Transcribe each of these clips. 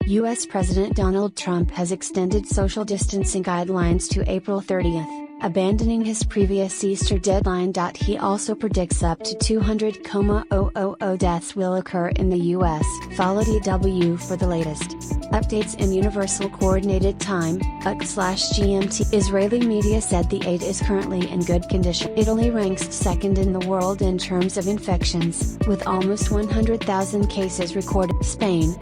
U.S. President Donald Trump has extended social distancing guidelines to April 30th, abandoning his previous Easter deadline. He also predicts up to 200,000 deaths will occur in the U.S. Follow DW for the latest updates in Universal Coordinated Time, UK/GMT. Israeli media said the aid is currently in good condition. Italy ranks second in the world in terms of infections, with almost 100,000 cases recorded. Spain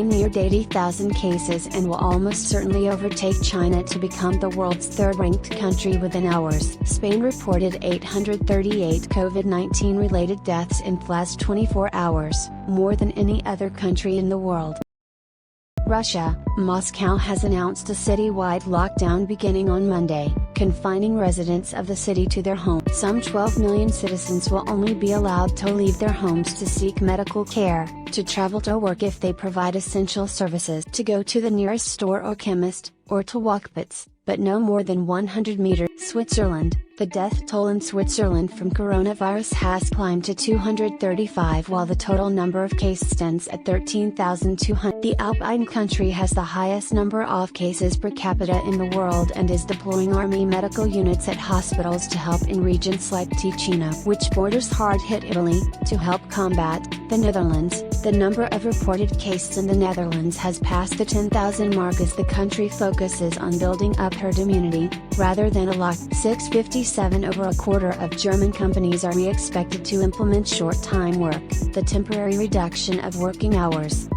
neared 80,000 cases and will almost certainly overtake China to become the world's third-ranked country within hours. Spain reported 838 COVID-19 related deaths in the last 24 hours, more than any other country in the world. Russia, Moscow has announced a citywide lockdown beginning on Monday, confining residents of the city to their homes. Some 12 million citizens will only be allowed to leave their homes to seek medical care, to travel to work if they provide essential services, to go to the nearest store or chemist, or to walk but no more than 100 meters. Switzerland, the death toll in Switzerland from coronavirus has climbed to 235 while the total number of cases stands at 13,200. The Alpine country has the highest number of cases per capita in the world and is deploying army medical units at hospitals to help in regions like Ticino, which borders hard-hit Italy, to help combat. The Netherlands, the number of reported cases in the Netherlands has passed the 10,000 mark as the country focuses on building up herd immunity, rather than a lockdown. 657 Over a quarter of German companies are expected to implement short-time work, the temporary reduction of working hours.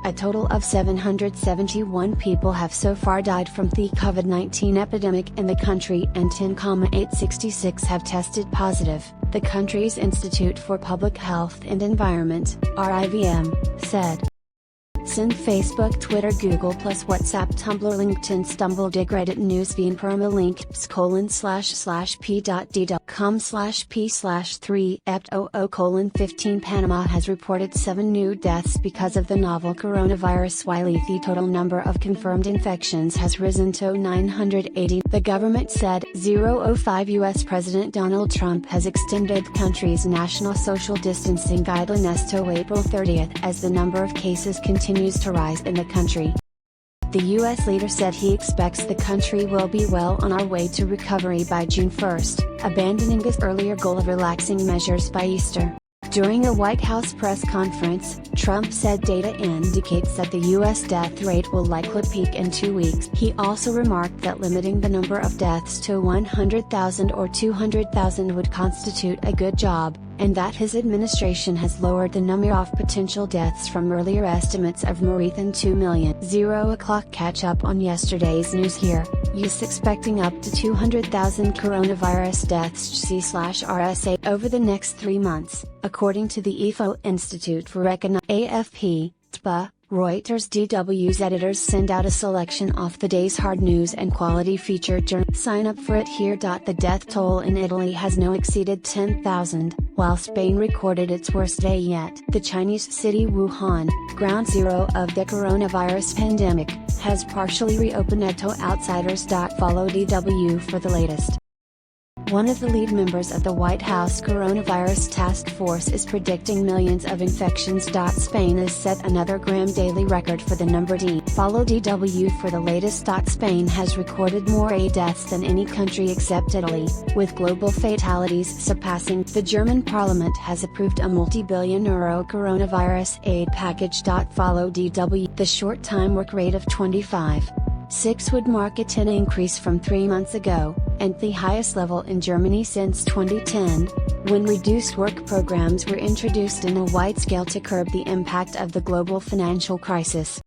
A total of 771 people have so far died from the COVID-19 epidemic in the country and 10,866 have tested positive, the country's Institute for Public Health and Environment, RIVM, said. Send Facebook, Twitter, Google+, WhatsApp, Tumblr, LinkedIn, StumbleDig, Reddit, Newsfeed, Permalink, p.d.com/p/3-ept00:15 Panama has reported 7 new deaths because of the novel coronavirus while the total number of confirmed infections has risen to 980. The government said. 05 U.S. President Donald Trump has extended the country's national social distancing guidelines to April 30th as the number of cases continues to rise in the country. The U.S. leader said he expects the country will be well on our way to recovery by June 1st, abandoning his earlier goal of relaxing measures by Easter. During a White House press conference, Trump said data indicates that the U.S. death rate will likely peak in 2 weeks. He also remarked that limiting the number of deaths to 100,000 or 200,000 would constitute a good job, and that his administration has lowered the number of potential deaths from earlier estimates of more than 2 million. 0 o'clock catch up on yesterday's news here. US expecting up to 200,000 coronavirus deaths C/RSA over the next 3 months, according to the IFO Institute for Economics. AFP, TPA, Reuters. DW's editors send out a selection of the day's hard news and quality featured journal. Sign up for it here. The death toll in Italy has now exceeded 10,000, while Spain recorded its worst day yet. The Chinese city Wuhan, ground zero of the coronavirus pandemic, has partially reopened to outsiders. Follow DW for the latest. One of the lead members of the White House Coronavirus Task Force is predicting millions of infections. Spain has set another Gram daily record for the number D. Follow DW for the latest. Spain has recorded more deaths than any country except Italy, with global fatalities surpassing. The German parliament has approved a multi-billion euro coronavirus aid package. Follow DW. The short-time work rate of 25.6 would mark a 10 increase from 3 months ago, and the highest level in Germany since 2010, when reduced work programs were introduced in a wide scale to curb the impact of the global financial crisis.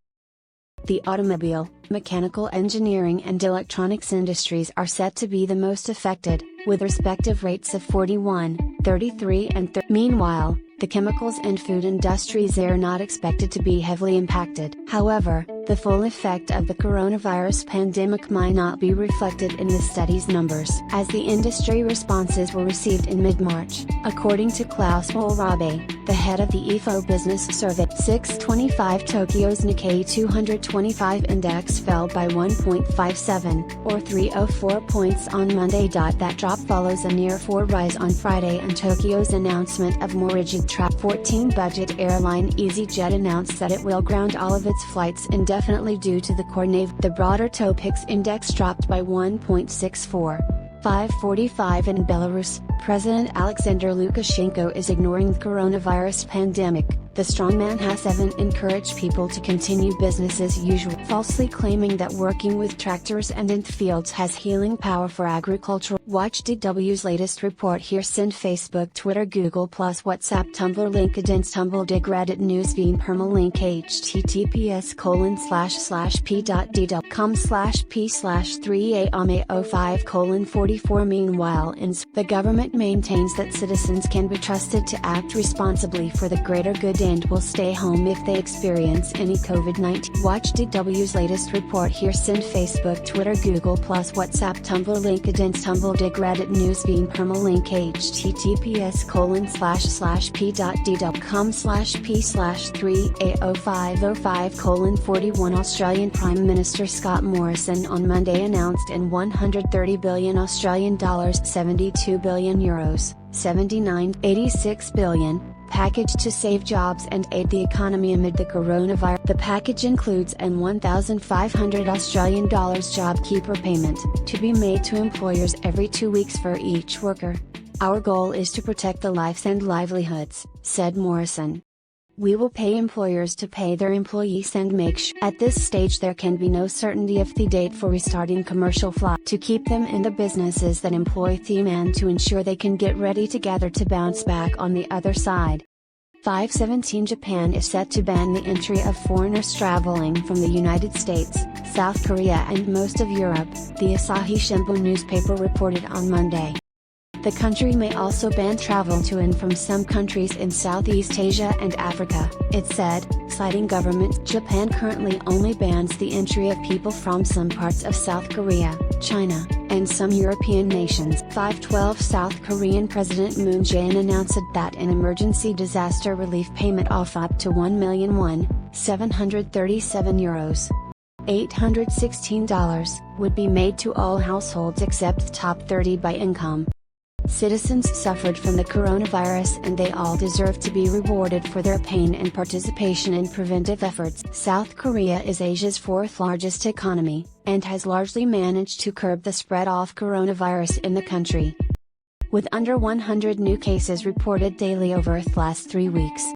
The automobile, mechanical engineering and electronics industries are set to be the most affected, with respective rates of 41, 33 and 30. Meanwhile, the chemicals and food industries are not expected to be heavily impacted. However, the full effect of the coronavirus pandemic might not be reflected in the study's numbers, as the industry responses were received in mid-March, according to Klaus Wohlrabe, the head of the IFO Business Survey. 625 Tokyo's Nikkei 225 index index fell by 1.57, or 304 points on Monday. That drop follows a near 4 rise on Friday and Tokyo's announcement of more rigid travel. 14 budget airline EasyJet announced that it will ground all of its flights indefinitely due to the coronavirus. The broader Topix index dropped by 1.64. 5:45 in Belarus, President Alexander Lukashenko is ignoring the coronavirus pandemic. The strongman has encouraged people to continue business as usual, falsely claiming that working with tractors and in fields has healing power for agriculture. Watch DW's latest report here. Send Facebook, Twitter, Google+, WhatsApp, Tumblr, LinkedIn, Tumblr, Dig, Reddit, Newsbeam, Permalink, https://p.d.com/p/3AMA05:44. Meanwhile, the government maintains that citizens can be trusted to act responsibly for the greater good and will stay home if they experience any COVID-19. Watch DW's latest report here. Send Facebook, Twitter, Google+, WhatsApp, Tumblr, LinkedIn, Tumblr, Dig, Reddit, Newsbeam, Permalink, https://p.d.com/p/3A05:41. Australian Prime Minister Scott Morrison on Monday announced an 130 billion Australian dollars €72 billion, 79.86 billion package to save jobs and aid the economy amid the coronavirus. The package includes an 1,500 Australian dollars JobKeeper payment, to be made to employers every 2 weeks for each worker. Our goal is to protect the lives and livelihoods, said Morrison. We will pay employers to pay their employees and make sure at this stage there can be no certainty of the date for restarting commercial flights to keep them in the businesses that employ them and to ensure they can get ready together to bounce back on the other side. 5/17 Japan is set to ban the entry of foreigners traveling from the United States, South Korea and most of Europe, the Asahi Shimbun newspaper reported on Monday. The country may also ban travel to and from some countries in Southeast Asia and Africa, it said, citing government. Japan currently only bans the entry of people from some parts of South Korea, China, and some European nations. 5/12 South Korean President Moon Jae-in announced that an emergency disaster relief payment of up to €1,000,000, €737, $816, would be made to all households except the top 30 by income. Citizens suffered from the coronavirus and they all deserve to be rewarded for their pain and participation in preventive efforts. South Korea is Asia's fourth largest economy, and has largely managed to curb the spread of coronavirus in the country, with under 100 new cases reported daily over the last 3 weeks.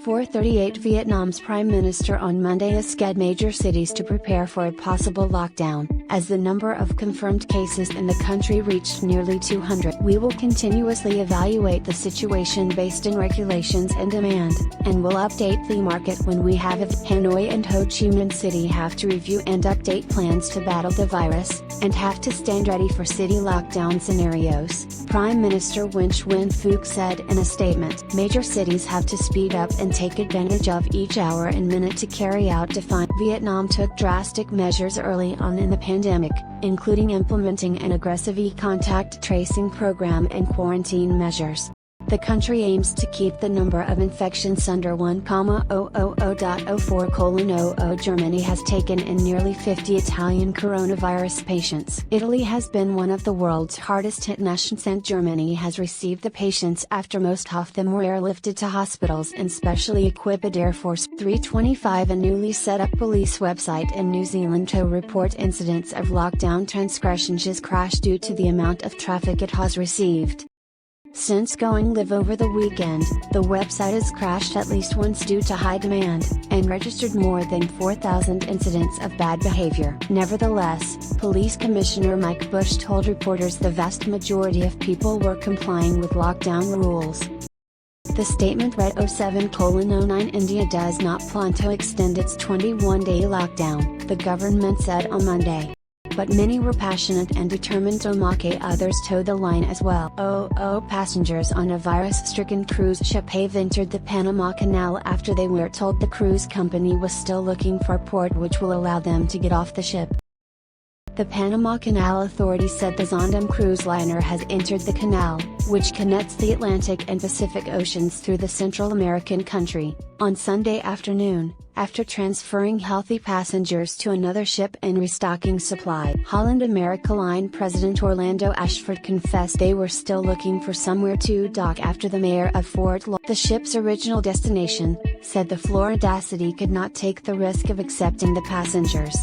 4:38 Vietnam's Prime Minister on Monday asked major cities to prepare for a possible lockdown, as the number of confirmed cases in the country reached nearly 200. We will continuously evaluate the situation based on regulations and demand, and will update the market when we have it. Hanoi and Ho Chi Minh City have to review and update plans to battle the virus, and have to stand ready for city lockdown scenarios, Prime Minister Nguyen Phuc said in a statement. Major cities have to speed up and take advantage of each hour and minute to carry out defined. Vietnam took drastic measures early on in the pandemic, including implementing an aggressive e-contact tracing program and quarantine measures. The country aims to keep the number of infections under 1,000.04:00. Germany has taken in nearly 50 Italian coronavirus patients. Italy has been one of the world's hardest hit nations, and Germany has received the patients after most of them were airlifted to hospitals and specially equipped Air Force. 325 A newly set up police website in New Zealand to report incidents of lockdown transgressions has crashed due to the amount of traffic it has received. Since going live over the weekend, the website has crashed at least once due to high demand, and registered more than 4,000 incidents of bad behavior. Nevertheless, Police Commissioner Mike Bush told reporters the vast majority of people were complying with lockdown rules. The statement read: 07:09 India does not plan to extend its 21-day lockdown, the government said on Monday. But many were passionate and determined to mock others toe the line as well. Passengers on a virus-stricken cruise ship have entered the Panama Canal after they were told the cruise company was still looking for a port which will allow them to get off the ship. The Panama Canal Authority said the Zondam cruise liner has entered the canal, which connects the Atlantic and Pacific Oceans through the Central American country, on Sunday afternoon, after transferring healthy passengers to another ship and restocking supply. Holland America Line President Orlando Ashford confessed they were still looking for somewhere to dock after the mayor of Fort Lauderdale, the ship's original destination, said the Floridacity could not take the risk of accepting the passengers.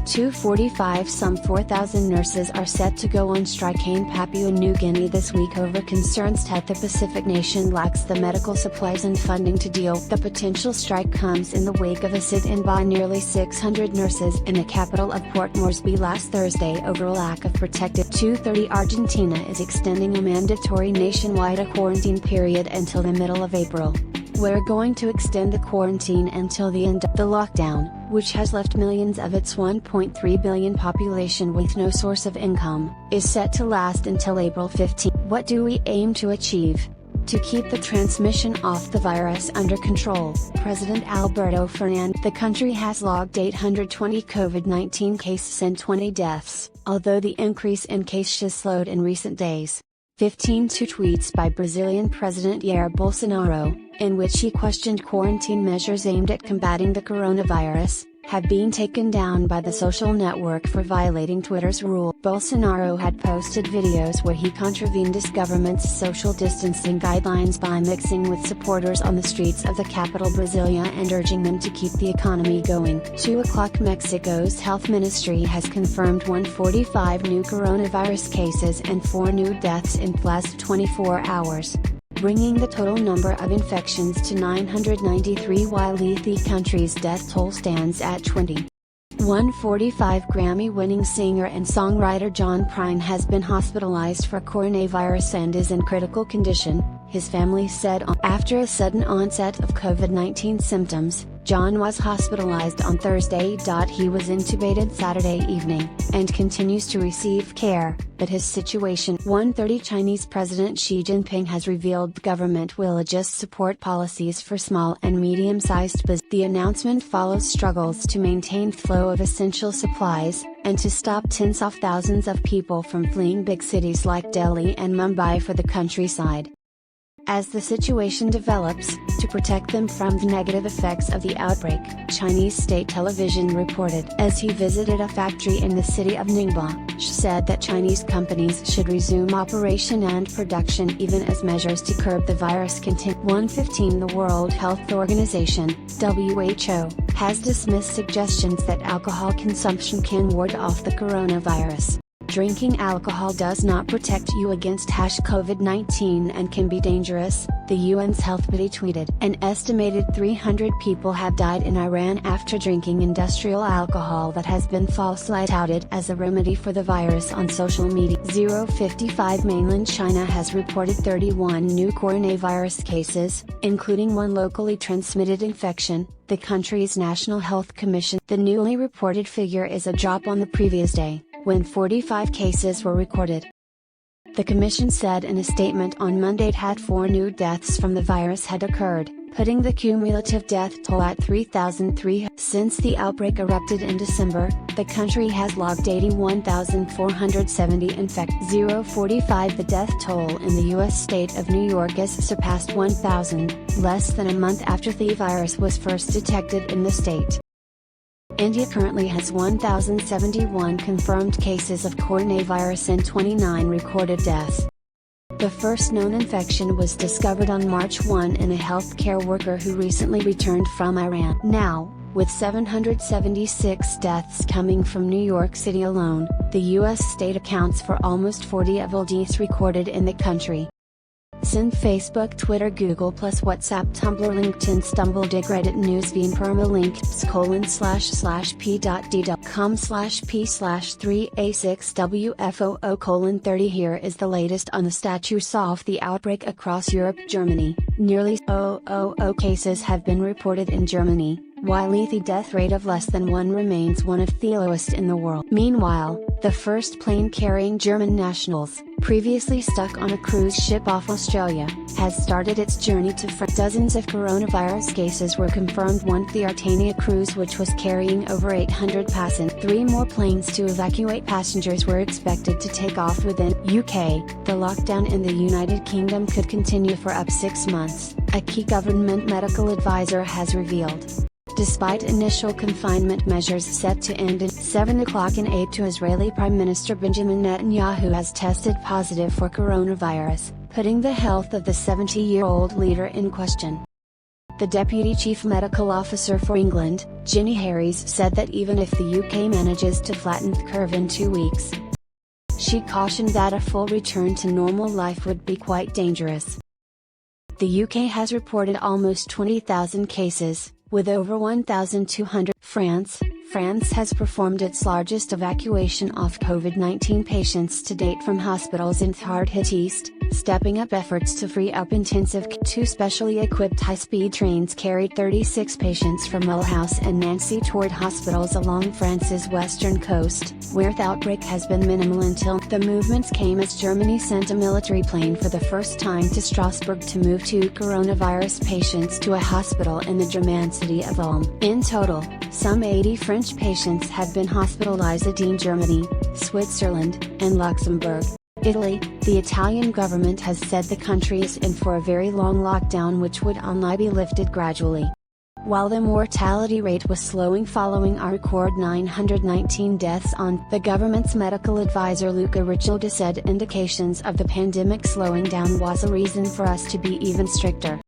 2:45 Some 4,000 nurses are set to go on strike in Papua New Guinea this week over concerns that the Pacific nation lacks the medical supplies and funding to deal. The potential strike comes in the wake of a sit-in by nearly 600 nurses in the capital of Port Moresby last Thursday over a lack of protective. 2:30 Argentina is extending a mandatory nationwide quarantine period until the middle of April. We're going to extend the quarantine until the end of the lockdown, which has left millions of its 1.3 billion population with no source of income, is set to last until April 15. What do we aim to achieve? To keep the transmission of the virus under control, President Alberto Fernandez. The country has logged 820 COVID-19 cases and 20 deaths, although the increase in cases slowed in recent days. 15 Two tweets by Brazilian President Jair Bolsonaro, in which he questioned quarantine measures aimed at combating the coronavirus, have been taken down by the social network for violating Twitter's rule. Bolsonaro had posted videos where he contravened his government's social distancing guidelines by mixing with supporters on the streets of the capital Brasilia and urging them to keep the economy going. 2 o'clock Mexico's health ministry has confirmed 145 new coronavirus cases and 4 new deaths in the last 24 hours. Bringing the total number of infections to 993 while the country's death toll stands at 20. 145 Grammy-winning singer and songwriter John Prine has been hospitalized for coronavirus and is in critical condition, his family said. After a sudden onset of COVID-19 symptoms, John was hospitalized on Thursday. He was intubated Saturday evening, and continues to receive care, but his situation. 1:30 Chinese President Xi Jinping has revealed the government will adjust support policies for small and medium-sized businesses. The announcement follows struggles to maintain flow of essential supplies, and to stop tens of thousands of people from fleeing big cities like Delhi and Mumbai for the countryside. As the situation develops, to protect them from the negative effects of the outbreak, Chinese state television reported. As he visited a factory in the city of Ningbo, Xi said that Chinese companies should resume operation and production even as measures to curb the virus continue. 1:15 The World Health Organization, WHO, has dismissed suggestions that alcohol consumption can ward off the coronavirus. Drinking alcohol does not protect you against COVID-19 and can be dangerous, the UN's health body tweeted. An estimated 300 people have died in Iran after drinking industrial alcohol that has been falsely touted as a remedy for the virus on social media. 0:55 Mainland China has reported 31 new coronavirus cases, including 1 locally transmitted infection, the country's National Health Commission. The newly reported figure is a drop on the previous day, when 45 cases were recorded. The Commission said in a statement on Monday it had 4 new deaths from the virus had occurred, putting the cumulative death toll at 3,300. Since the outbreak erupted in December, the country has logged 81,470 infections. 0:45 The death toll in the U.S. state of New York has surpassed 1,000, less than a month after the virus was first detected in the state. India currently has 1,071 confirmed cases of coronavirus and 29 recorded deaths. The first known infection was discovered on March 1 in a healthcare worker who recently returned from Iran. Now, with 776 deaths coming from New York City alone, the U.S. state accounts for almost 40 of all deaths recorded in the country. Send Facebook, Twitter, Google+, WhatsApp, Tumblr, LinkedIn, StumbleDig, Reddit, Newsbeam, Permalink, //p.d.com/p/3a6wfoo:30. Here is the latest on the status of the outbreak across Europe. Germany, nearly 000 cases have been reported in Germany, while lethal death rate of less than 1 remains one of the lowest in the world. Meanwhile, the first plane carrying German nationals, previously stuck on a cruise ship off Australia, has started its journey to France. Dozens of coronavirus cases were confirmed on the Artania cruise, which was carrying over 800 passengers. 3 more planes to evacuate passengers were expected to take off within UK. The lockdown in the United Kingdom could continue for up 6 months, a key government medical advisor has revealed. Despite initial confinement measures set to end at 7 o'clock in aid to Israeli Prime Minister Benjamin Netanyahu has tested positive for coronavirus, putting the health of the 70-year-old leader in question. The Deputy Chief Medical Officer for England, Ginny Harries, said that even if the UK manages to flatten the curve in 2 weeks, she cautioned that a full return to normal life would be quite dangerous. The UK has reported almost 20,000 cases, with over 1,200. France has performed its largest evacuation of COVID-19 patients to date from hospitals in the hard-hit East, stepping up efforts to free up intensive care. 2 specially equipped high-speed trains carried 36 patients from Mulhouse and Nancy toward hospitals along France's western coast, where the outbreak has been minimal until. The movements came as Germany sent a military plane for the first time to Strasbourg to move 2 coronavirus patients to a hospital in the German city of Ulm. In total, some 80 French patients have been hospitalized in Germany, Switzerland, and Luxembourg. Italy, the Italian government has said the country is in for a very long lockdown, which would only be lifted gradually. While the mortality rate was slowing following a record 919 deaths on, the government's medical advisor Luca Riccioldi said indications of the pandemic slowing down was a reason for us to be even stricter.